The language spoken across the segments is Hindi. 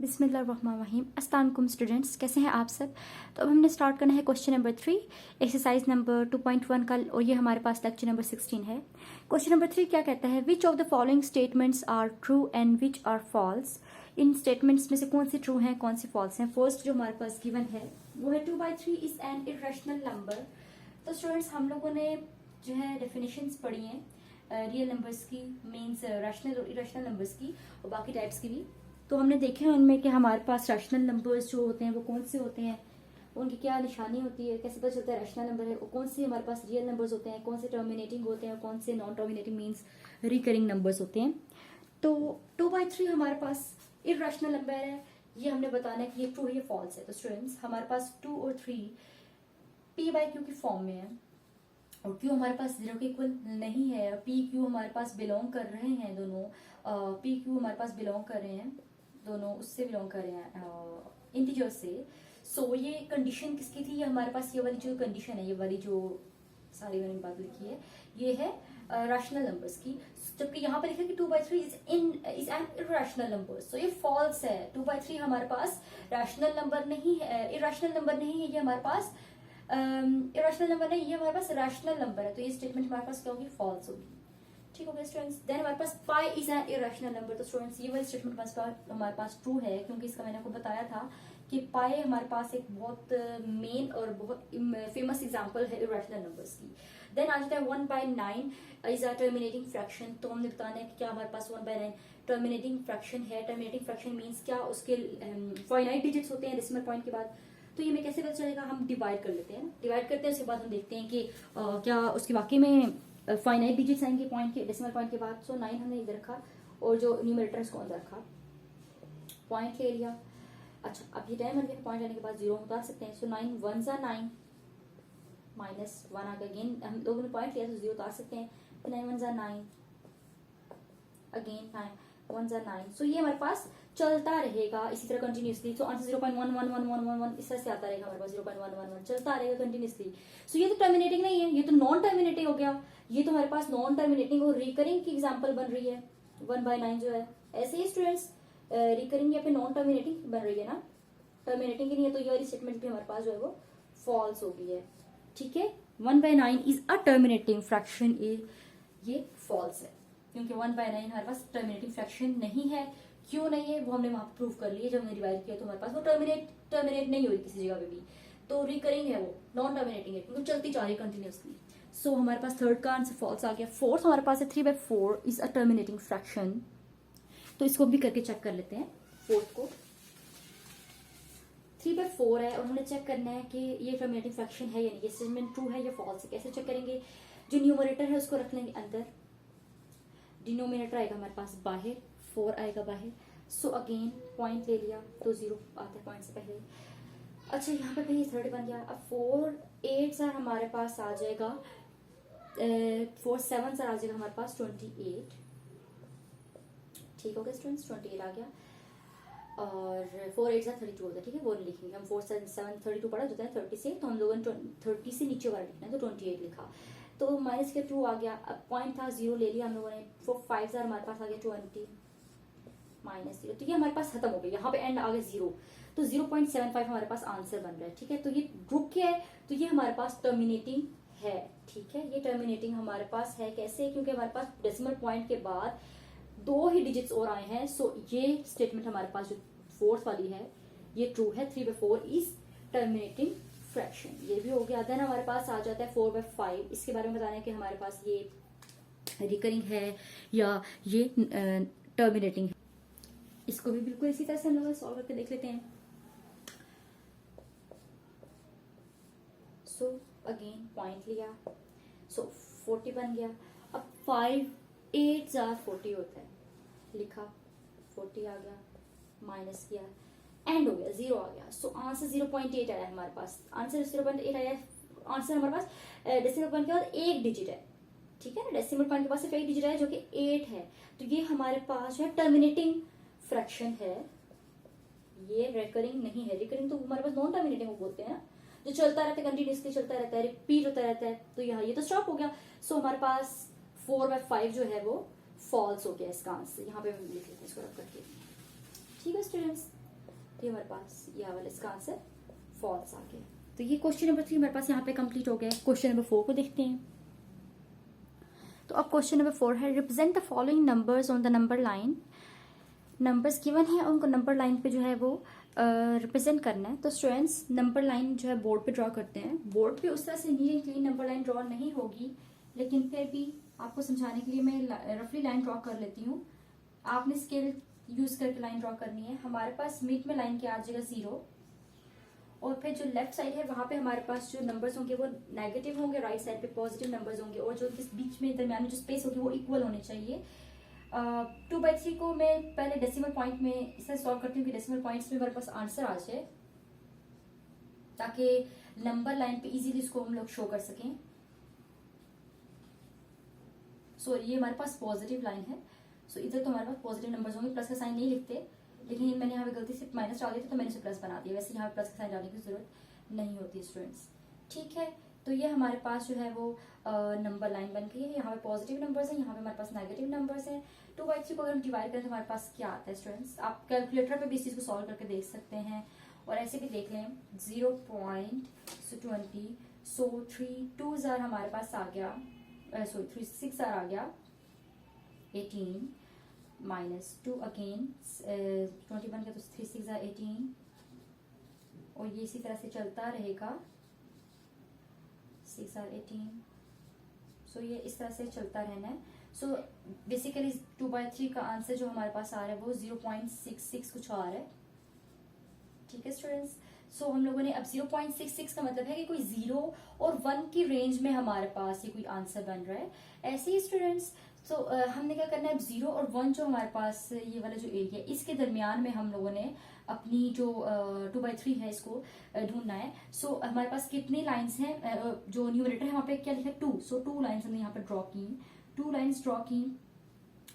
बिस्मिल्लाहिर्रहमानिर्रहीम। अस्सलाम वालेकुम स्टूडेंट्स, कैसे हैं आप सब। तो अब हमने स्टार्ट करना है क्वेश्चन नंबर 3 एक्सरसाइज नंबर 2.1 का, और ये हमारे पास लेक्चर नंबर 16 है। क्वेश्चन नंबर 3 क्या कहता है, which of the following statements are true and which are false. इन स्टेटमेंट्स में से कौन सी ट्रू हैं, कौन सी फॉल्स हैं। फर्स्ट जो हमारे पास गिवन है वो है 2/3 इज एन इरेशनल नंबर। तो स्टूडेंट्स हम लोगों ने जो है डेफिनेशंस पढ़ी हैं रियल नंबर्स की, मीन्स रैशनल और इरेशनल नंबर्स की, और बाकी टाइप्स की भी। तो हमने देखे हैं उनमें कि हमारे पास रैशनल नंबर्स जो होते हैं वो कौन से होते हैं, उनकी क्या निशानी होती है, कैसे पता चलता है रैशनल नंबर है, और कौन से हमारे पास रियल नंबर्स होते हैं, कौन से टर्मिनेटिंग होते हैं, कौन से non terminating means recurring numbers होते हैं। तो 2/3 हमारे पास इरेशनल नंबर है, ये हमने बताना है कि ये ट्रू है, ये फॉल्स है। तो स्टूडेंट्स हमारे पास 2 और 3 p/q की फॉर्म में है, और q हमारे पास 0 के इक्वल नहीं है। p q हमारे पास बिलोंग कर रहे हैं दोनों, p q हमारे पास बिलोंग कर रहे हैं दोनों, उससे बिलोंग कर रहे हैं इंटीजर से। सो ये कंडीशन किसकी थी, ये हमारे पास ये वाली जो कंडीशन है, ये वाली जो सारी मैंने बात लिखी है, ये है रैशनल नंबर्स की। जबकि यहाँ पे लिखा है कि 2/3 इज एन इरेशनल नंबर। सो ये फॉल्स है। 2/3 हमारे पास रैशनल नंबर नहीं है, इरेशनल नंबर नहीं है, ये हमारे पास इरेशनल नंबर नहीं, ये हमारे पास रैशनल नंबर है। तो ये स्टेटमेंट हमारे पास क्या होगी, फॉल्स होगी। ठीक हो गया स्टूडेंट्स। देन हमारे पास pi is an irrational number. तो स्टूडेंट्स ये वाली स्टेटमेंट हमारे पास ट्रू है, क्योंकि इसका मैंने आपको बताया था कि पाई हमारे पास एक बहुत मेन और बहुत फेमस एग्जांपल है इरेशनल नंबर्स की। देन आ जाता है 1/9 इज अ टर्मिनेटिंग फ्रैक्शन। तो हमने बताना है कि क्या हमारे पास 1/9 टर्मिनेटिंग फ्रैक्शन है। टर्मिनेटिंग फ्रैक्शन मीन्स क्या, उसके फाइनाइट डिजिट्स होते हैं डेसिमल पॉइंट के बाद। तो ये हमें कैसे पता चलेगा, हम डिवाइड कर लेते हैं, डिवाइड करते हैं, उसके बाद हम देखते हैं कि क्या उसके वाकई में फाइनाइट डिजिट्स आएंगे पॉइंट के, डेसिमल पॉइंट के बाद। सो 9 हमने इधर रखा और जो न्यूमरेटर उसको अंदर रखा, पॉइंट ले लिया। अच्छा, अब ये टाइम बन गया, पॉइंट लेने के बाद 0 उतार सकते हैं। सो 9 1 9 -1 आ गया। अगेन हम लोगों ने पॉइंट लिया तो 0 उतार सकते हैं। 9 1 9 अगेन 9 1 9। सो ये हमारे पास चलता रहेगा इसी तरह कंटिन्यूसली। सो आंसर 0.111111 इस तरह से आता रहेगा हमारे पास, 0.111 चलता रहेगा कंटिन्यूसली। सो ये तो टर्मिनेटिंग नहीं है, ये तो नॉन टर्मिनेटिंग हो गया। ये तो हमारे पास नॉन टर्मिनेटिंग और रिकरिंग की एग्जांपल बन रही है 1/9 जो है। ऐसे ही स्टूडेंट्स रिकरिंग या फिर नॉन टर्मिनेटिंग बन रही है ना, टर्मिनेटिंग की नहीं है। तो ये वाली स्टेटमेंट भी हमारे पास जो है वो फॉल्स हो गई है। ठीक है, 1/9 इज अ टर्मिनेटिंग फ्रैक्शन, ये फॉल्स है, क्योंकि 1/9 हमारे पास टर्मिनेटिंग फ्रैक्शन नहीं है। क्यों नहीं है वो हमने वहां प्रूव कर लिया जब हमने डिवाइड किया। तो हमारे पास वो टर्मिनेट नहीं हुई किसी जगह पे भी, तो रिकरिंग है, वो नॉन टर्मिनेटिंग है, क्योंकि चलती जा रही है कंटिन्यूसली। सो हमारे पास थर्ड का आंसर फॉल्स आ गया। फोर्थ हमारे पास है 3/4 इज अ टर्मिनेटिंग फ्रैक्शन। तो इसको भी करके चेक कर लेते हैं। फोर्थ को 3/4 है और हमें चेक करना है कि ये टर्मिनेटिंग फ्रैक्शन है या नहीं, ये स्टेटमेंट ट्रू है या फॉल्स है। कैसे चेक करेंगे, जो न्यूमरेटर है उसको रख लेंगे अंदर, डिनोमिनेटर आएगा हमारे पास बाहर, 4 आएगा बाहर। सो अगेन पॉइंट ले लिया तो 0 आता है पॉइंट से पहले। अच्छा, यहाँ पे भी थर्ड बन गया। अब 4 8 हमारे पास आ जाएगा, 4 7 आ जाएगा हमारे पास 28। ठीक हो गया स्टूडेंट्स, 28 आ गया। और 4 8 32 होता है। ठीक है, वो नहीं लिखेंगे हम, 4 7 32 पढ़ा जाता है 30 से, तो हम लोगों ने 30 से नीचे वाला लिखना है, तो 28 लिखा। तो माइनस के 2 आ गया। अब पॉइंट था 0 ले लिया हम लोगों ने। 4 5 हमारे पास आ गया 20 -0। तो ये हमारे पास खत्म हो गया, यहाँ पे एंड आ गया 0। तो 0.75 हमारे पास आंसर बन रहा है। ठीक है, तो ये रुक गया है, तो ये हमारे पास टर्मिनेटिंग है। ठीक है, ये टर्मिनेटिंग हमारे पास है। कैसे, क्योंकि हमारे पास डेसिमल पॉइंट के बाद 2 ही डिजिट्स और आए हैं। सो ये स्टेटमेंट हमारे पास जो फोर्थ वाली है ये ट्रू है। 3/4 इज टर्मिनेटिंग फ्रैक्शन, ये भी हो गया। देन हमारे पास आ जाता है 4/5। इसके बारे में बताना है कि हमारे पास ये रिकरिंग है या ये टर्मिनेटिंग है। इसको भी बिल्कुल इसी तरह से हम लोग सॉल्व करके देख लेते हैं। सो अगेन पॉइंट लिया, सो 40 बन गया। अब 5 8 40 होता है, लिखा 40 आ गया, माइनस किया, एंड हो गया, 0 आ गया। सो आंसर 0.8 आया हमारे पास। आंसर 0.8 आया। आंसर हमारे पास डेसिमल पॉइंट के बाद एक डिजिट है। ठीक है ना, डेसिमल पॉइंट के पास सिर्फ एक डिजिट है जो कि 8 है। तो ये हमारे पास जो है टर्मिनेटिंग फ्रैक्शन है, ये रिकरिंग नहीं है। रिकरिंग तो हमारे पास नॉन टर्मिनेटिंग बोलते हैं ना, जो चलता रहता है, कंटिन्यूसली चलता रहता है, रिपीट होता रहता है। तो यहाँ ये तो स्टॉप हो गया। सो हमारे पास 4/5 जो है वो फॉल्स हो गया इसका आंसर। यहाँ पे लिख लेते हैं इसको रख करके। ठीक है स्टूडेंट्स, तो ये हमारे पास यह वाला इसका आंसर फॉल्स आ गया। तो ये क्वेश्चन नंबर 3 हमारे पास यहाँ पे कंप्लीट हो गया। क्वेश्चन नंबर 4 को देखते हैं। तो अब क्वेश्चन नंबर 4 है, represent the following numbers on the number line. Numbers given है, उनको नंबर लाइन पे जो है वो रिप्रेजेंट करना है। तो स्टूडेंट्स नंबर लाइन जो है बोर्ड पे ड्रॉ करते हैं। बोर्ड पे उस तरह से neat and clean number line draw नहीं होगी, लेकिन फिर भी आपको समझाने के लिए मैं रफली लाइन ड्रॉ कर लेती हूँ। आपने स्केल यूज करके लाइन ड्रॉ करनी है। हमारे पास मिड में लाइन क्या आ जाएगा 0, और फिर जो लेफ्ट साइड है वहां पे हमारे पास जो नंबर्स होंगे वो नेगेटिव होंगे, राइट साइड पे पॉजिटिव नंबर्स होंगे, और जो इस बीच में दरमियान में जो स्पेस होगी वो इक्वल होने चाहिए। 2/3 को मैं पहले डेसिमल पॉइंट में इसे सॉल्व करती हूँ कि डेसिमल पॉइंट्स में हमारे पास आंसर आ जाए, ताकि नंबर लाइन पे इजीली इसको हम लोग शो कर सकें। सो ये हमारे पास पॉजिटिव लाइन है। सो इधर तो हमारे पास पॉजिटिव नंबर्स होंगे, प्लस का साइन नहीं लिखते, लेकिन मैंने यहाँ पे गलती से माइनस डाल दिया था तो मैंने इसे प्लस बना दिया। वैसे यहाँ पे प्लस का साइन डालने की जरूरत नहीं होती स्टूडेंट्स, ठीक है। तो ये हमारे पास जो है वो नंबर लाइन बन गई है। यहाँ पे पॉजिटिव नंबर्स हैं, यहाँ पे हमारे पास नेगेटिव नंबर्स हैं। 2/3 को अगर हम डिवाइड करें तो हमारे पास क्या आता है स्टूडेंट्स, आप कैलकुलेटर पे भी इस चीज को सॉल्व करके देख सकते हैं, और ऐसे भी देख लें। 0.20, सो 3 2 जार हमारे पास आ गया, सॉरी 3 6 जार आ गया 18 -2 अगेन 21 का, तो 3 6 जार 18, और ये इसी तरह से चलता रहेगा 6 जार 18। सो ये इस तरह से चलता रहना है। सो बेसिकली 2/3 का आंसर जो हमारे पास आ रहा है वो 0.66 कुछ आ रहा है, ठीक है स्टूडेंट्स। सो हम लोगों ने अब 0.66 का मतलब है कि कोई 0 और 1 की रेंज में हमारे पास ये कोई आंसर बन रहा है। ऐसे ही स्टूडेंट्स, तो हमने क्या करना है, अब 0 और 1 जो हमारे पास ये वाला जो एरिया है इसके दरमियान में हम लोगों ने अपनी जो 2/3 है इसको ढूंढना है। सो हमारे पास कितनी लाइंस हैं, जो न्यूमरेटर है वहां पे क्या लिखा है 2, सो 2 लाइंस हमने यहाँ पे ड्रॉ की, 2 लाइंस ड्रॉ की,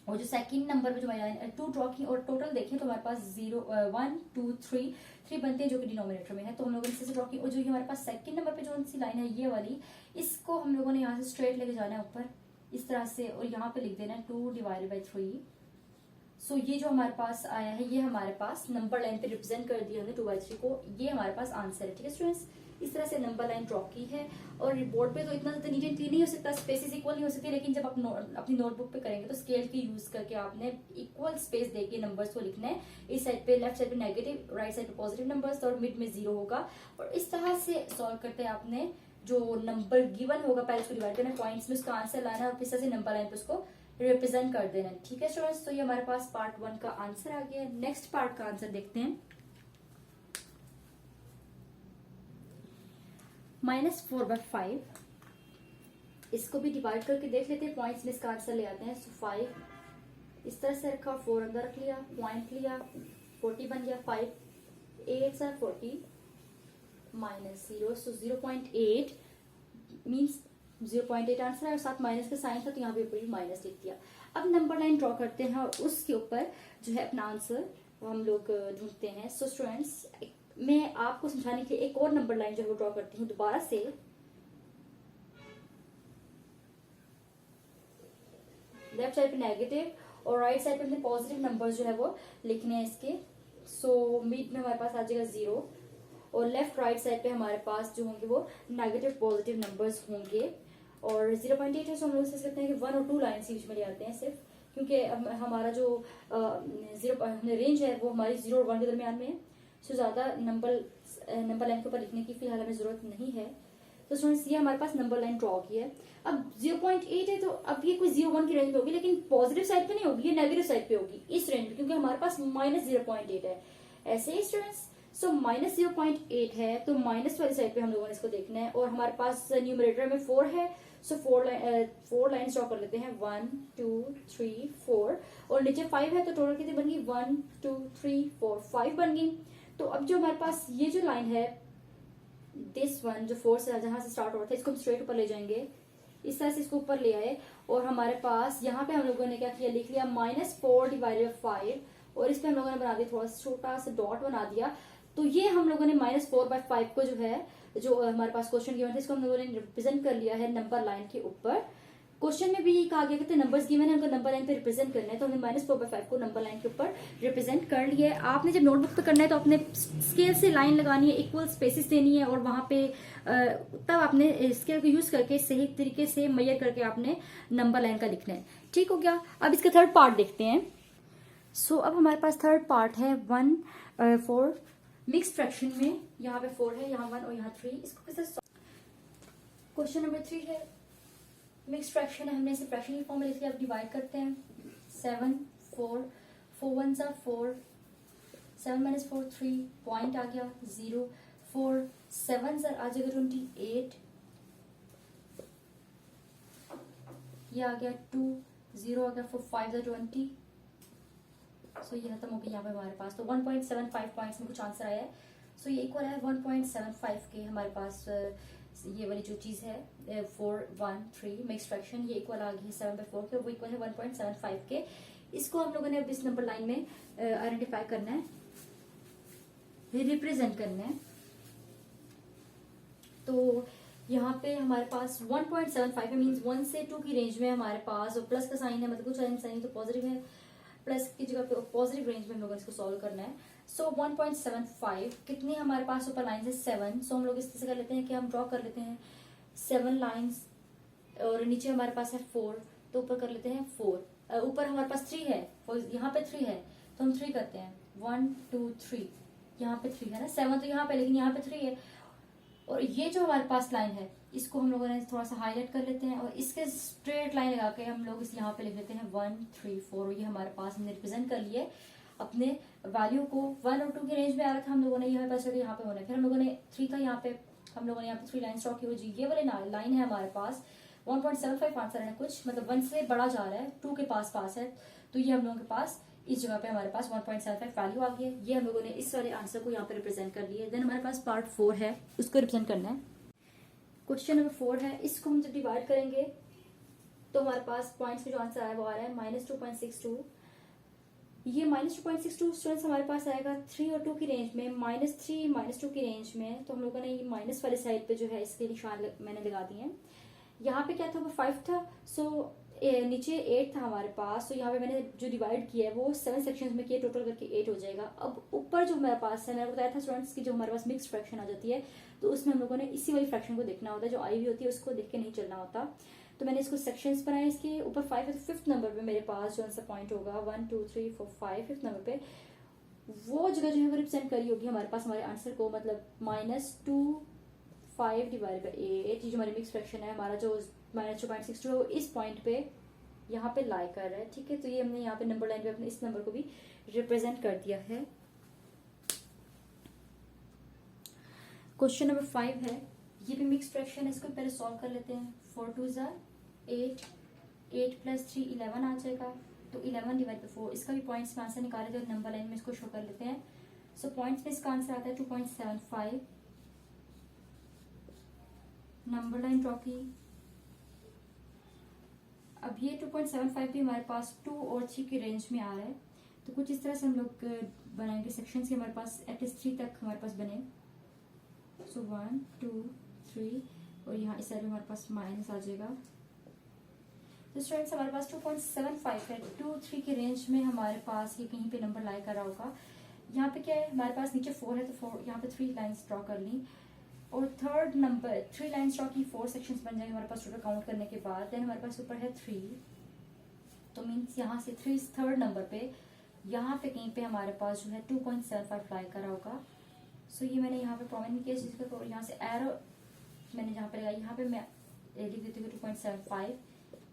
और जो सेकंड नंबर पे जो हमारी लाइन 2 ड्रॉ की, और टोटल देखें तो हमारे पास 1 2 3 बनते हैं जो कि डिनोमिनेटर में है, तो हम लोगों ने इसे ड्रॉ की। और जो हमारे पास सेकंड नंबर पे जो सी लाइन है ये वाली, इसको हम लोगों ने यहाँ से स्ट्रेट लेके जाना है ऊपर इस तरह से, और यहाँ पे लिख देना है 2/3। सो ये जो हमारे पास आया है ये हमारे पास नंबर लाइन पे रिप्रेजेंट कर दिया हमने 2/3 को, ये हमारे पास आंसर है, ठीक है स्टूडेंट्स। इस तरह से नंबर लाइन ड्रॉ की है, और बोर्ड पे तो इतना ज्यादा नीट एंड क्लीन नहीं हो सकता, स्पेसेस इक्वल नहीं हो सकती, लेकिन जब आप अपनी नोटबुक पे करेंगे तो स्केल की यूज करके आपने इक्वल स्पेस देके नंबर्स को लिखना है। इस साइड पे लेफ्ट साइड पे नेगेटिव, राइट साइड पे पॉजिटिव नंबर्स, और मिड में 0 होगा, और इस तरह से सॉल्व करते हैं आपने जो नंबर गिवन होगा पहले उसको डिवाइड करना है पॉइंट्स में, उसका आंसर लाना है, और इस तरह से नंबर लाइन पे उसको रिप्रेजेंट कर देना, ठीक है स्टूडेंट्स। तो ये हमारे पास पार्ट 1 का आंसर आ गया। नेक्स्ट पार्ट का आंसर देखते हैं। -4/5, इसको भी डिवाइड करके देख लेते हैं, पॉइंट्स में इसका आंसर ले आते हैं। सो 5 इस तरह से रखा, 4 अंदर रख लिया, पॉइंट लिया, 40 बन गया, 5 8 are 40 -0, सो 0.8 मीन्स 0.8 आंसर है, और साथ माइनस का साइन था तो यहाँ पे ऊपर भी माइनस लिख दिया। अब नंबर लाइन ड्रॉ करते हैं, और उसके ऊपर जो है अपना आंसर वो हम लोग ढूंढते हैं। सो स्टूडेंट्स, मैं आपको समझाने के लिए एक और नंबर लाइन जो है वो ड्रॉ करती हूँ दोबारा से। लेफ्ट साइड पे नेगेटिव और राइट साइड पे अपने पॉजिटिव नंबर्स जो है वो लिखने हैं इसके। सो मिड में हमारे पास आ जाएगा 0, और लेफ्ट राइट साइड पे हमारे पास जो होंगे वो नेगेटिव पॉजिटिव नंबर्स होंगे, और 0.8 है, सो हम लोग सोच सकते हैं कि 1 और 2 लाइन बीच में ले आते हैं सिर्फ, क्योंकि हमारा जो रेंज है वो हमारी 0 और 1 के दरमियान में है। सो ज्यादा नंबर लाइन के ऊपर लिखने की फिलहाल हमें जरूरत नहीं है। तो स्टूडेंट्स, ये हमारे पास नंबर लाइन ड्रॉ की है। अब 0.8 है, तो अब ये कोई 0 1 की रेंज में होगी, लेकिन पॉजिटिव साइड पे नहीं होगी, ये नेगेटिव साइड पे होगी इस रेंज में, क्योंकि हमारे पास -0.8 है। ऐसे ही स्टूडेंट्स, सो -0.8 है, तो माइनस वाली साइड पे हम लोगों ने इसको देखना है, और हमारे पास न्यूमरेटर में 4 है, सो 4 लाइन्स ड्रॉ कर लेते हैं, 1 2 3 4, और नीचे 5 है, तो टोटल कितनी बन गई, 1 2 3 4 5 बन गई। तो अब जो हमारे पास ये जो लाइन है, दिस वन जो 4 से जहां से स्टार्ट हो रहा था, इसको हम स्ट्रेट ऊपर ले जाएंगे, इस तरह से इसको ऊपर ले आए, और हमारे पास यहाँ पे हम लोगों ने क्या किया, लिख लिया -4/5, और इस पे हम लोगों ने बना दिया थोड़ा सा छोटा सा डॉट बना दिया। तो ये हम लोगों ने -4/5 को जो है, जो हमारे पास क्वेश्चन गिवन था, इसको हम लोगों ने रिप्रेजेंट कर लिया है नंबर लाइन के ऊपर। क्वेश्चन में भी ये कहा गया कि नंबर्स गिवन है, उनको नंबर लाइन पे रिप्रेजेंट करना है, तो हमने -4/5 को नंबर लाइन के ऊपर रिप्रेजेंट कर लिया है। आपने जब नोटबुक पे करना है तो अपने स्केल से लाइन लगानी है, इक्वल स्पेसिस देनी है, और वहां पे तब आपने स्केल को यूज करके सही तरीके से मेजर करके आपने नंबर लाइन का लिखना है। ठीक हो गया। अब इसका थर्ड पार्ट देखते हैं। सो अब हमारे पास थर्ड पार्ट है 1/4 मिक्स फ्रैक्शन में। यहाँ पे 4 है, यहाँ 1 और यहाँ 3। इसको कैसे, क्वेश्चन नंबर 3 है, मिक्स फ्रैक्शन है, हमने इसे फ्रैक्शन की फॉर्म में लिख लिया। अब डिवाइड करते हैं। 7 4 4 1 4 7 - 4 3 पॉइंट आ गया 0 4 7 आ जाएगा 28, ये आ गया 2 0 आ गया 4 5 20। सो ये खत्म हो गया यहाँ पे हमारे पास। तो 1.75 पॉइंट्स में कुछ आंसर आया है। सो ये इक्वल है 1.75 के हमारे पास ये वाली जो चीज है 4 1 3 मिक्स फ्रैक्शन, ये इक्वल आ गई है 7/4 के, वो इक्वल है 1.75 के। इसको हम लोगों ने अब इस नंबर लाइन में आइडेंटिफाई करना है, रिप्रेजेंट करना है। तो यहाँ पे हमारे पास 1.75 मीन्स 1 से 2 की रेंज में हमारे पास, और प्लस का साइन है, मतलब कुछ साइन तो पॉजिटिव है, प्लस की जगह पे पॉजिटिव रेंज में हम लोग इसको सॉल्व करना है। सो 1.75 कितनी हमारे पास ऊपर लाइन है 7। सो हम लोग इस तरह से कर लेते हैं कि हम ड्रॉ कर लेते हैं 7 लाइंस, और नीचे हमारे पास है 4, तो ऊपर कर लेते हैं 4। ऊपर हमारे पास 3 है, यहाँ पे 3 है, तो हम 3 करते हैं 1 2 3। यहाँ पे 3 है ना, 7 तो यहाँ पे, लेकिन यहाँ पे 3 है। और ये जो हमारे पास लाइन है इसको हम लोगों ने थोड़ा सा हाईलाइट कर लेते हैं, और इसके स्ट्रेट लाइन लगा के हम लोग इस यहाँ पे लिख लेते हैं 1 3 4। और ये हमारे पास हमने रिप्रेजेंट कर लिए अपने वैल्यू को। 1 और 2 की रेंज में आ रहा था हम लोगों ने, ये हमारे पास यहाँ पे होना है। फिर हम लोगों ने 3 का यहाँ पे, हम लोगों ने यहाँ पे 3 लाइन स्ट्रॉ की हुई जी, ये वाले लाइन है हमारे पास 1.75 आंसर है कुछ, मतलब 1 से बड़ा जा रहा है, 2 के पास है, तो ये हम लोगों के पास इस जगह पे हमारे पास 1.75 वैल्यू आ गई है। ये हम लोगों ने इस वाले आंसर को यहाँ पे रिप्रेजेंट कर लिया है। देन हमारे पास पार्ट 4 है, उसको रिप्रेजेंट करना है। क्वेश्चन नंबर 4 है, इसको हम जब डिवाइड करेंगे तो हमारे पास पॉइंट्स में जो आंसर आया वो आ रहा है -2.62। ये -2.62 स्टूडेंट्स हमारे पास आएगा 3 और 2 की रेंज में, -3 -2 की रेंज में। तो हम लोगों ने ये माइनस वाले साइड पे जो है इसके निशान मैंने लगा दिए हैं। यहाँ पे क्या था, वो 5 था, सो नीचे 8 था हमारे पास। तो यहाँ पे मैंने जो डिवाइड किया है वो 7 सेक्शंस में किया, टोटल करके 8 हो जाएगा। अब ऊपर जो हमारे पास है, मैंने बताया था स्टूडेंट्स की जो हमारे पास मिक्स फ्रैक्शन आ जाती है, तो उसमें हम लोगों ने इसी वाली फ्रैक्शन को देखना होता है, जो आई हुई होती है उसको देख के नहीं चलना होता। तो मैंने इसको सेक्शंस बनाए, इसके ऊपर 5 है, तो 5th नंबर पे मेरे पास जो आंसर पॉइंट होगा 1 2 3 4 5, 5th नंबर पे वो जगह जो है वो रिप्रेजेंट करी होगी हमारे पास हमारे आंसर को, मतलब -2 5 डिवाइड बाई 8। ये जो हमारी मिक्स फ्रैक्शन है, हमारा जो -2.62 इस पॉइंट पे यहाँ पे लाई कर रहा है। ठीक है, तो ये हमने यहाँ पे नंबर लाइन पे अपने इस नंबर को भी रिप्रेजेंट कर दिया है। क्वेश्चन नंबर 5 है, ये भी मिक्स फ्रैक्शन है, इसको पहले सॉल्व कर लेते हैं। 4 2 8, 8 + 3 11 आ जाएगा, तो 11 डिवाइड बाई 4। इसका भी पॉइंट्स में आंसर निकाले थे, नंबर लाइन में इसको शो कर लेते हैं। सो पॉइंट्स में इसका आंसर आता है 2.75। नंबर लाइन ड्रॉ की। अब ये 2.75 भी हमारे पास 2 और 3 की रेंज में आ रहा है, तो कुछ इस तरह से हम लोग बनाएंगे सेक्शन के, हमारे पास एटलीस्ट 3 तक हमारे पास बने। सो 1 2 3, और यहाँ इस साइड में हमारे पास माइनस आ जाएगा। तो स्टूडेंट्स हमारे पास 2.75 है, 2 3 की रेंज में हमारे पास ये कहीं पे नंबर लाई कर रहा होगा। यहाँ पे क्या है, हमारे पास नीचे 4 है, तो 4 यहाँ पे 3 लाइन्स ड्रॉ कर ली, और थर्ड नंबर 3 लाइन स्ट्रॉ की 4 सेक्शंस बन जाएंगे हमारे पास टोटल काउंट करने के बाद। देन हमारे पास ऊपर है 3, तो मीन्स यहाँ से 3 थर्ड नंबर पे यहाँ पे कहीं पे हमारे पास जो है 2.75 लाई करा होगा। सो ये मैंने यहाँ पे प्रोमिनेंट किया, जिसका और यहाँ से एरो मैंने जहाँ पे लगाई, यहाँ पे मैं लिख देती हूँ 2.75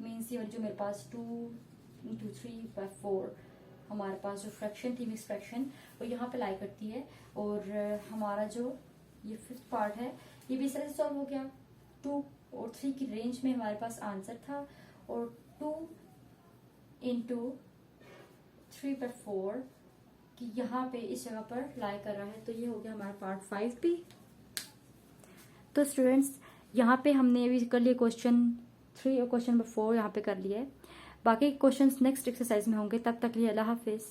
मीन्स ये जो मेरे पास 2 × 3/4 हमारे पास जो फ्रैक्शन थी मिक्स फ्रैक्शन वो यहाँ पे लाई करती है। और हमारा जो ये 5th पार्ट है ये भी इस तरह से सॉल्व हो गया। 2 और 3 की रेंज में हमारे पास आंसर था, और 2 × 3/4 कि यहाँ पे इस जगह पर लाई कर रहा है। तो ये हो गया हमारा पार्ट 5 भी। तो स्टूडेंट्स यहाँ पे हमने अभी कर लिए क्वेश्चन 3 और क्वेश्चन नंबर 4 यहाँ पे कर लिए। बाकी क्वेश्चंस नेक्स्ट एक्सरसाइज में होंगे, तब तक लिए अल्लाह हाफिज।